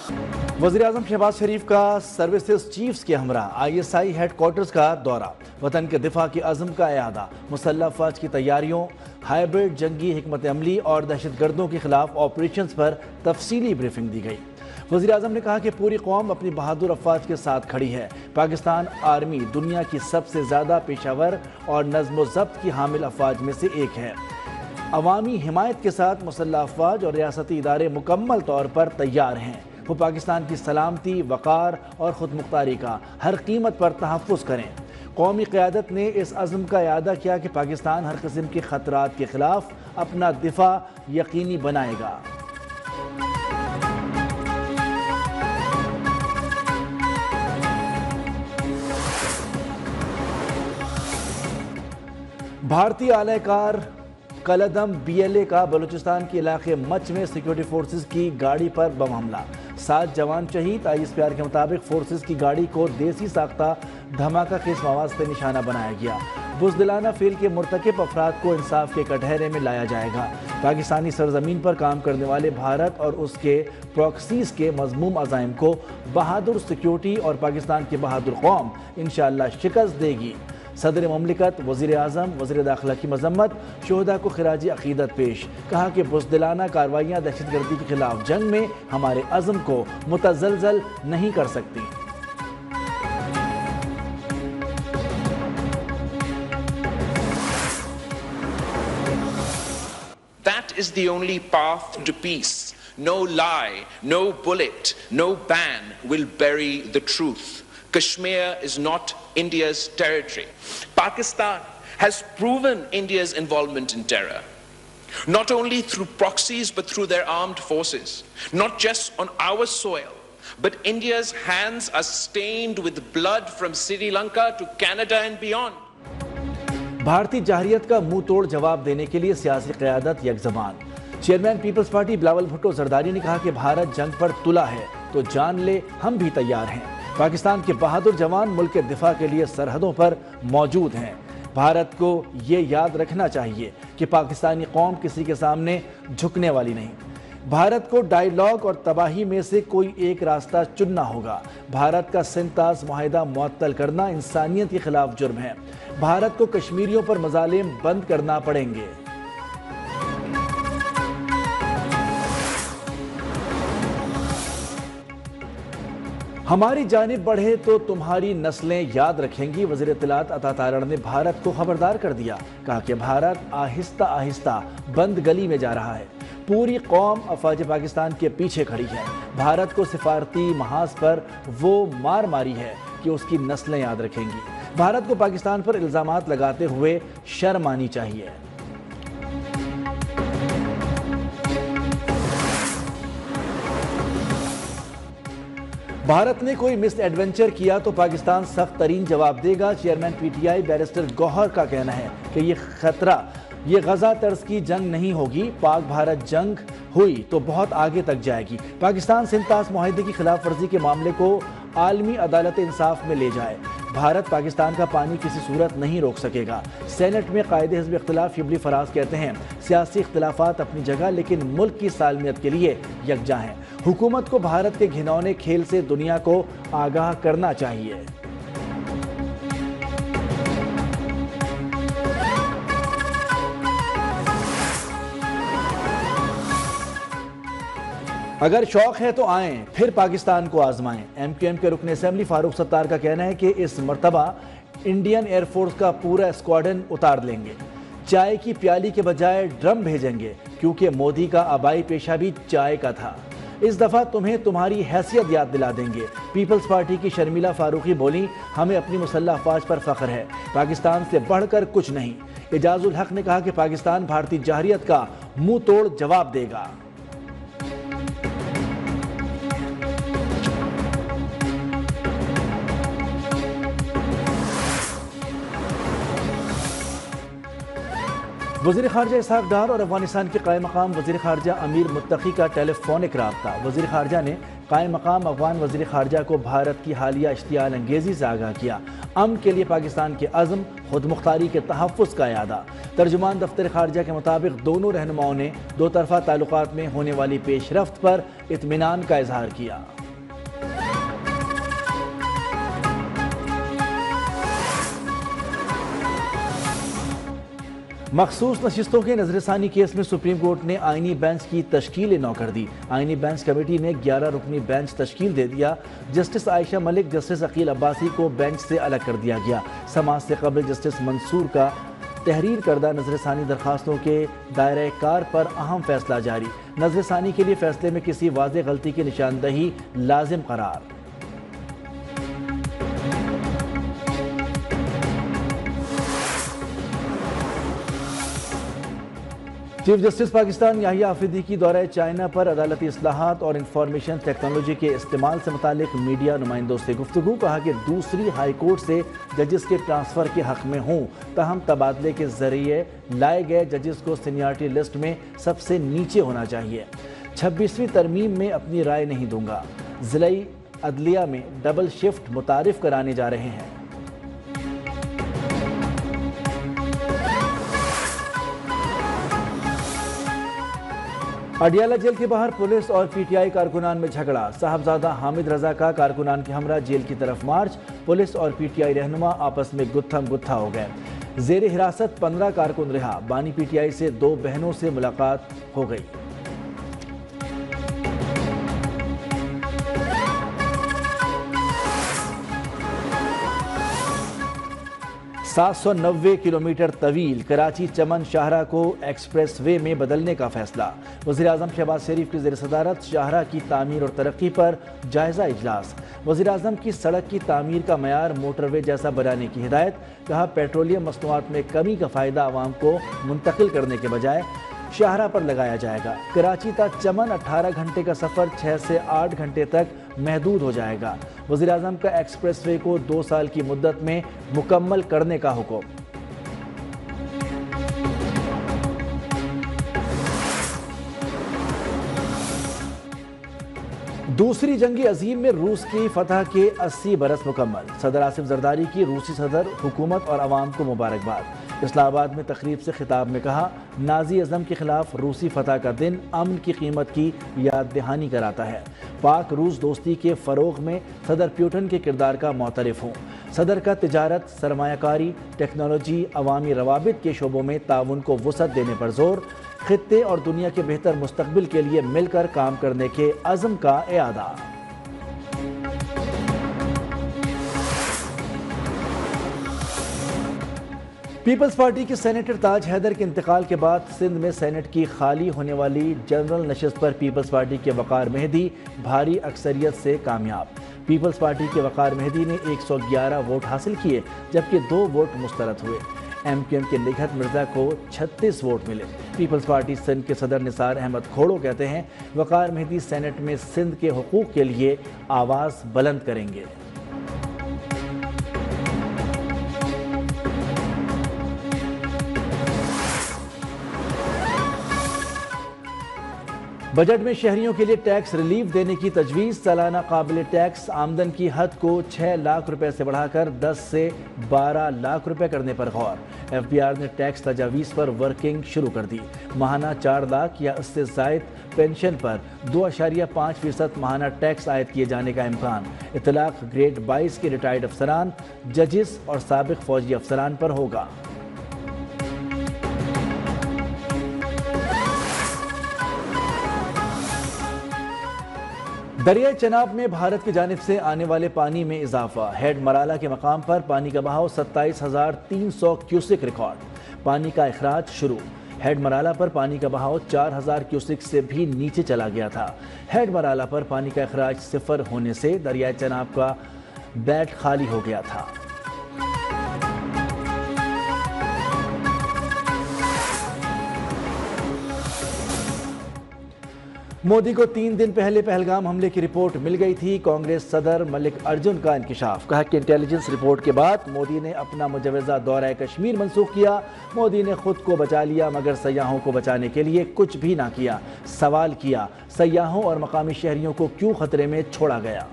वज़ीर-ए-आज़म शहबाज शरीफ का services chiefs के हमरा ISI हेड क्वार्टर्स का दौरा, वतन के दिफा की अज़म का इआदा, मुसल्लह अफ़वाज की तैयारियों, हाइब्रिड जंगी हिकमत अमली और दहशतगर्दों के खिलाफ ऑपरेशंस पर तफसीली ब्रीफिंग दी गई। वज़ीर-ए-आज़म ने कहा कि पूरी कौम अपनी बहादुर अफ़वाज के साथ खड़ी है। पाकिस्तान आर्मी दुनिया की सबसे ज़्यादा पेशावर और नज़्म व ज़ब्त की हामिल अफ़वाज में से एक है। अवामी हिमायत के साथ मुसल्लह अफ़वाज और रियासती इदारे मुकम्मल तौर पर तैयार हैं। वो पाकिस्तान की सलामती, वक़ार और ख़ुद मुख्तारी का हर कीमत पर तहफ़्फ़ुज़ करें। कौमी क़यादत ने इस अज़्म का इआदा किया कि पाकिस्तान हर किस्म के ख़तरात के ख़िलाफ़ अपना दिफा यकीनी बनाएगा। भारतीय आलाकार कलदम BLA का बलूचिस्तान के इलाके मच में सिक्योरिटी फोर्सेस की गाड़ी पर बम हमला, 7 जवान शहीद। ISPR के मुताबिक फोर्सेस की गाड़ी को देसी साख्ता धमाका खेज मवाद से निशाना बनाया गया। बुज़दिलाना फेल के मुर्तकिब अफराद को इंसाफ के कटहरे में लाया जाएगा। पाकिस्तानी सरजमीन पर काम करने वाले भारत और उसके प्रॉक्सीज के मज़मूम अज़ाइम को बहादुर सिक्योरिटी और पाकिस्तान की बहादुर कौम इंशाअल्लाह शिकस्त देगी। सदर ममलिकत, वज़ीर-ए-आज़म, वज़ीर दाखिला की मज़म्मत, शोहदा को खिराजी अक़ीदत पेश। कहा कि बुज़दिलाना कार्रवाइयाँ दहशतगर्दी के खिलाफ जंग में हमारे अज़्म को मुतज़लज़ल नहीं कर सकती। That is the only path to peace. No lie, no bullet, no ban will bury the truth. Kashmir is not India's territory. Pakistan has proven India's involvement in terror, not only through proxies but through their armed forces, not just on our soil, but India's hands are stained with blood from Sri Lanka to Canada and beyond. भारतीय जाहरियत का मुंह तोड़ जवाब देने के लिए सियासी क़यादत यकज़बान। चेयरमैन पीपल्स पार्टी बिलावल भुट्टो ज़रदारी ने कहा कि भारत जंग पर तुला है तो जान ले, हम भी तैयार हैं। पाकिस्तान के बहादुर जवान मुल्क के दिफा के लिए सरहदों पर मौजूद हैं। भारत को ये याद रखना चाहिए कि पाकिस्तानी कौम किसी के सामने झुकने वाली नहीं। भारत को डायलॉग और तबाही में से कोई एक रास्ता चुनना होगा। भारत का सिंतास मुआहिदा मुअत्तल करना इंसानियत के खिलाफ जुर्म है। भारत को कश्मीरियों पर मज़ालिम बंद करना पड़ेंगे। हमारी जानिब बढ़े तो तुम्हारी नस्लें याद रखेंगी। वज़ीर इत्तलात अता तारड़ ने भारत को खबरदार कर दिया। कहा कि भारत आहिस्ता आहिस्ता बंद गली में जा रहा है। पूरी कौम अफवाज पाकिस्तान के पीछे खड़ी है। भारत को सिफारती महाज पर वो मार मारी है कि उसकी नस्लें याद रखेंगी। भारत को पाकिस्तान पर इल्ज़ामात लगाते हुए शर्म आनी चाहिए। भारत ने कोई मिस एडवेंचर किया तो पाकिस्तान सख्त तरीन जवाब देगा। चेयरमैन PTI बैरिस्टर गौहर का कहना है कि ये गजा तर्ज की जंग नहीं होगी। पाक भारत जंग हुई तो बहुत आगे तक जाएगी। पाकिस्तान सिंतास मुआहिदे की खिलाफ वर्जी के मामले को आलमी अदालत इंसाफ में ले जाए। भारत पाकिस्तान का पानी किसी सूरत नहीं रोक सकेगा। सेनेट में कायदे हिज़्ब इख्तिलाफ शिबली फराज कहते हैं सियासी इख्तिलाफात अपनी जगह लेकिन मुल्क की सालमियत के लिए यकजा हैं। हुकूमत को भारत के घिनौने खेल से दुनिया को आगाह करना चाहिए। अगर शौक है तो आएं, फिर पाकिस्तान को आजमाएं। MQM के रुकन असेंबली फारूक सत्तार का कहना है कि इस मरतबा इंडियन एयरफोर्स का पूरा स्क्वाडन उतार लेंगे। चाय की प्याली के बजाय ड्रम भेजेंगे क्योंकि मोदी का आबाई पेशा भी चाय का था। इस दफ़ा तुम्हें तुम्हारी हैसियत याद दिला देंगे। पीपल्स पार्टी की शर्मिला फारूकी बोली, हमें अपनी मुसल्लह अफवाज पर फ़ख्र है, पाकिस्तान से बढ़कर कुछ नहीं। एजाजुल हक ने कहा कि पाकिस्तान भारतीय जाहरियत का मुंह तोड़ जवाब देगा। वज़ीर ख़ारजा इसहाक़ डार और अफ़गानिस्तान के क़ायम मक़ाम वज़ीर ख़ारजा अमीर मुत्तक़ी का टेलीफोनिक राब्ता। वज़ीर ख़ारजा ने क़ायम मक़ाम अफ़गान वज़ीर ख़ारजा को भारत की हालिया इश्तियाल अंगेज़ी से आगाह किया। अमन के लिए पाकिस्तान के अज़्म, खुद मुख्तारी के तहफ़्फ़ुज़ का इआदा। तर्जुमान दफ्तर ख़ारजा के मुताबिक दोनों रहनुमाओं ने दो तरफ़ा ताल्लुक़ात में होने वाली पेशरफ्त पर इत्मीनान का इज़हार किया। مخصوص نشستوں کے نظر ثانی کیس میں سپریم کورٹ نے آئینی بینچ کی تشکیل نو کر دی۔ آئینی بینچ کمیٹی نے 11 رکنی بینچ تشکیل دے دیا۔ جسٹس عائشہ ملک، جسٹس عقیل عباسی کو بینچ سے الگ کر دیا گیا۔ سماعت سے قبل جسٹس منصور کا تحریر کردہ نظر ثانی درخواستوں کے دائرہ کار پر اہم فیصلہ جاری۔ نظر ثانی کے لیے فیصلے میں کسی واضح غلطی کی نشاندہی لازم قرار۔ چیف جسٹس پاکستان یحییٰ آفریدی کی دورہ چائنا پر عدالتی اصلاحات اور انفارمیشن ٹیکنالوجی کے استعمال سے متعلق میڈیا نمائندوں سے گفتگو۔ کہا کہ دوسری ہائی کورٹ سے ججز کے ٹرانسفر کے حق میں ہوں، تاہم تبادلے کے ذریعے لائے گئے ججز کو سینیارٹی لسٹ میں سب سے نیچے ہونا چاہیے۔ 26ویں ترمیم میں اپنی رائے نہیں دوں گا۔ ضلعی عدلیہ میں ڈبل شفٹ متعارف کرانے جا رہے ہیں۔ اڈیالہ جیل کے باہر پولیس اور پی ٹی آئی کارکنان میں جھگڑا۔ صاحبزادہ حامد رضا کا کارکنان کے ہمراہ جیل کی طرف مارچ۔ پولیس اور پی ٹی آئی رہنما آپس میں گتھم گتھا ہو گئے۔ زیر حراست 15 کارکن رہا۔ بانی پی ٹی آئی سے 2 بہنوں سے ملاقات ہو گئی۔ 790 کلومیٹر طویل کراچی چمن شاہراہ کو ایکسپریس وے میں بدلنے کا فیصلہ۔ وزیراعظم شہباز شریف کی زیر صدارت شاہراہ کی تعمیر اور ترقی پر جائزہ اجلاس۔ وزیراعظم کی سڑک کی تعمیر کا معیار موٹر وے جیسا بنانے کی ہدایت۔ کہا پیٹرولیم مصنوعات میں کمی کا فائدہ عوام کو منتقل کرنے کے بجائے شاہراہ پر لگایا جائے گا۔ کراچی تا چمن 18 گھنٹے کا سفر 6 سے 8 گھنٹے تک محدود ہو جائے گا۔ وزیراعظم کا ایکسپریس وے کو 2 سال کی مدت میں مکمل کرنے کا حکم۔ دوسری جنگ عظیم میں روس کی فتح کے 80 برس مکمل۔ صدر آصف زرداری کی روسی صدر حکومت اور عوام کو مبارکباد۔ اسلام آباد میں تقریب سے خطاب میں کہا نازی ازم کے خلاف روسی فتح کا دن امن کی قیمت کی یاد دہانی کراتا ہے۔ پاک روس دوستی کے فروغ میں صدر پیوٹن کے کردار کا معترف ہوں۔ صدر کا تجارت، سرمایہ کاری، ٹیکنالوجی، عوامی روابط کے شعبوں میں تعاون کو وسعت دینے پر زور۔ خطے اور دنیا کے بہتر مستقبل کے لیے مل کر کام کرنے کے عزم کا اعادہ۔ پیپلز پارٹی کے سینیٹر تاج حیدر کے انتقال کے بعد سندھ میں سینٹ کی خالی ہونے والی جنرل نشست پر پیپلز پارٹی کے وقار مہدی بھاری اکثریت سے کامیاب۔ پیپلز پارٹی کے وقار مہدی نے 111 ووٹ حاصل کیے جبکہ 2 ووٹ مسترد ہوئے۔ ایم کیو ایم کے نگہت مرزا کو 36 ووٹ ملے۔ پیپلز پارٹی سندھ کے صدر نثار احمد کھوڑو کہتے ہیں وقار مہدی سینٹ میں سندھ کے حقوق کے لیے آواز بلند کریں گے۔ بجٹ میں شہریوں کے لیے ٹیکس ریلیف دینے کی تجویز۔ سالانہ قابل ٹیکس آمدن کی حد کو 6 لاکھ روپے سے بڑھا کر 10 سے 12 لاکھ روپے کرنے پر غور۔ ایف بی آر نے ٹیکس تجاویز پر ورکنگ شروع کر دی۔ ماہانہ 4 لاکھ یا اس سے زائد پینشن پر 2.5% ماہانہ ٹیکس عائد کیے جانے کا امکان۔ اطلاق گریڈ 22 کے ریٹائرڈ افسران، ججز اور سابق فوجی افسران پر ہوگا۔ دریائے چناب میں بھارت کی جانب سے آنے والے پانی میں اضافہ۔ ہیڈ مرالہ کے مقام پر پانی کا بہاؤ 27,300 کیوسک ریکارڈ۔ پانی کا اخراج شروع۔ ہیڈ مرالہ پر پانی کا بہاؤ 4,000 کیوسک سے بھی نیچے چلا گیا تھا۔ ہیڈ مرالہ پر پانی کا اخراج 0 ہونے سے دریائے چناب کا بیٹ خالی ہو گیا تھا۔ مودی کو 3 دن پہلے پہلگام حملے کی رپورٹ مل گئی تھی۔ کانگریس صدر ملک ارجن کا انکشاف۔ کہا کہ انٹیلیجنس رپورٹ کے بعد مودی نے اپنا مجوزہ دورہ کشمیر منسوخ کیا۔ مودی نے خود کو بچا لیا مگر سیاحوں کو بچانے کے لیے کچھ بھی نہ کیا۔ سوال کیا سیاحوں اور مقامی شہریوں کو کیوں خطرے میں چھوڑا گیا۔